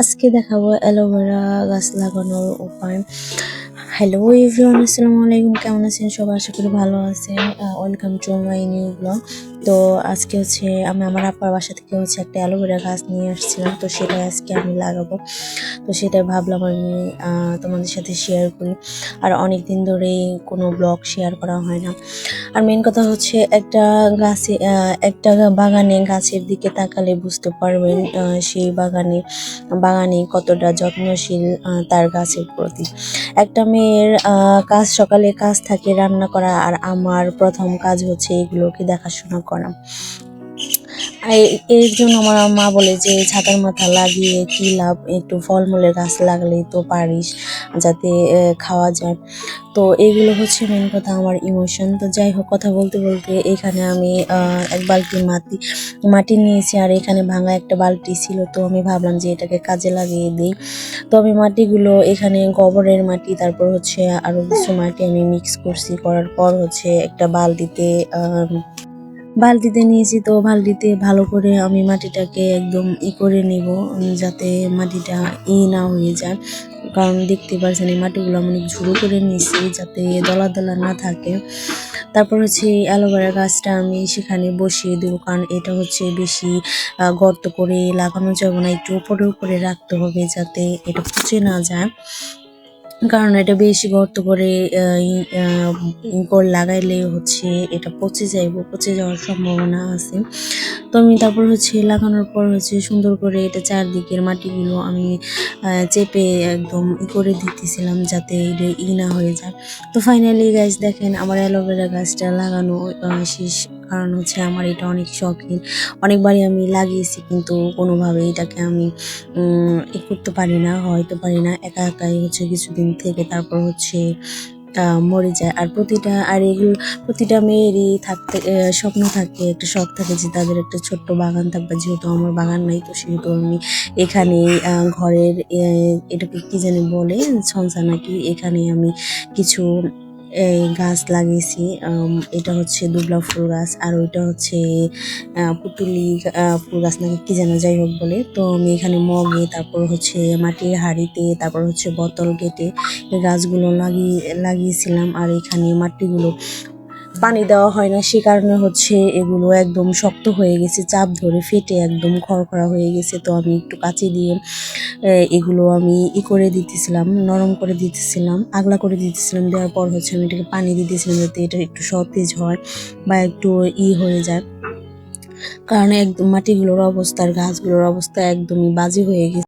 আজকে দেখাবো অ্যালোভেরা গাছ লাগানোর উপায়। হ্যালো এভরিওয়ান, আসসালামু আলাইকুম। কেমন আছেন সবাই? আশা করি ভালো আছেন। Welcome to my new blog. তো আজকে আমি আমার আপার বাসা থেকে একটা অ্যালোভেরা গাছ নিয়ে আসছিলাম, তো সেটা আজকে আমি লাগাবো। তো সেটাই ভাবলাম আমি তোমাদের সাথে শেয়ার করি। আর অনেক দিন ধরে কোনো ব্লগ শেয়ার করা হয় না। আর মেন কথা হচ্ছে একটা বাগানে গাছের দিকে তাকালে বুঝতে পারবেন সেই বাগানে কতটা যত্নশীল তার গাছের প্রতি। একটা মেয়ের সকালে কাজ থাকে রান্না করা, আর আমার প্রথম কাজ হচ্ছে এগুলোকে দেখাশোনা করা। এর জন্য আমার মা বলে যে ছাতার মাথা লাগিয়ে কি লাভ, একটু ফলমূলের গাছ লাগলেই তো পারিস, যাতে খাওয়া যায়। তো এগুলো হচ্ছে মেন কথা, আমার ইমোশন। তো যাই হোক, কথা বলতে বলতে এখানে আমি এক বালতি মাটি নিয়েছি, আর এখানে ভাঙা একটা বালতি ছিল, তো আমি ভাবলাম যে এটাকে কাজে লাগিয়ে দিই। তো আমি মাটিগুলো এখানে গোবরের মাটি, তারপর আরো কিছু মাটি আমি মিক্স করছি, করার পর একটা বালতিতে নিয়েছি। তো বালতিতে ভালো করে আমি মাটিটাকে একদম করে নিব, যাতে মাটিটা না হয়ে যায়। কারণ দেখতে পাচ্ছেন এই মাটিগুলো আমি অনেক ঝুড়ো করে নিয়েছি, যাতে দলা দলা না থাকে। তারপর অ্যালোভেরা গাছটা আমি সেখানে বসিয়ে দেবো, কারণ এটা বেশি গর্ত করে লাগানো যাবে না, একটু উপরে উপরে রাখতে হবে যাতে এটা পচে না যায়। কারণ এটা বেশি গর্ত করে লাগাইলে এটা পচে যাওয়ার সম্ভাবনা আছে। তো আমি তারপর লাগানোর পর সুন্দর করে এটা চারদিকের মাটিগুলো আমি চেপে একদম করে দিতেছিলাম, যাতে এটা না হয়ে যায়। তো ফাইনালি গাছ দেখেন, আমার অ্যালোভেরা গাছটা লাগানো শেষ। কারণ আমার এটা অনেক শখের, অনেকবারই আমি লাগিয়েছি, কিন্তু কোনোভাবে এটাকে আমি করতে পারি না, হয়তো পারি না। একা একাই কিছুদিন থেকে তারপর মরে যায়। আর প্রতিটা মেয়েরই স্বপ্ন থাকে, একটা শখ থাকে যে তাদের একটা ছোট্ট বাগান থাকবে। যেহেতু আমার বাগান নাই, তো সেহেতু আমি এখানে ঘরের এটাকে কি জানি বলে, ছনসা নাকি, এখানে আমি কিছু গাছ লাগিয়েছি। এটা দুবলা ফুল গাছ, আর ওইটা পুতুলি ফুল গাছ নাকি কি যেন, যাই হোক বলে। তো আমি এখানে মগে, তারপর মাটির হাঁড়িতে, তারপর বোতল কেটে এই গাছগুলো লাগিয়েছিলাম। আর এখানে মাটিগুলো পানি দেওয়া হয় না, সে কারণে এগুলো একদম শক্ত হয়ে গেছে, চাপ ধরে ফেটে একদম খড়খড়া হয়ে গেছে। তো আমি একটু কাঁচি দিয়ে এগুলো আমি করে দিতেছিলাম, নরম করে দিতেছিলাম, আগলা করে দিতেছিলাম। দেওয়ার পর আমি এটাকে পানি দিতেছিলাম, যাতে এটা একটু সতেজ হয় বা একটু হয়ে যায়। কারণ একদম গাছগুলোর অবস্থা একদমই বাজে হয়ে গেছে।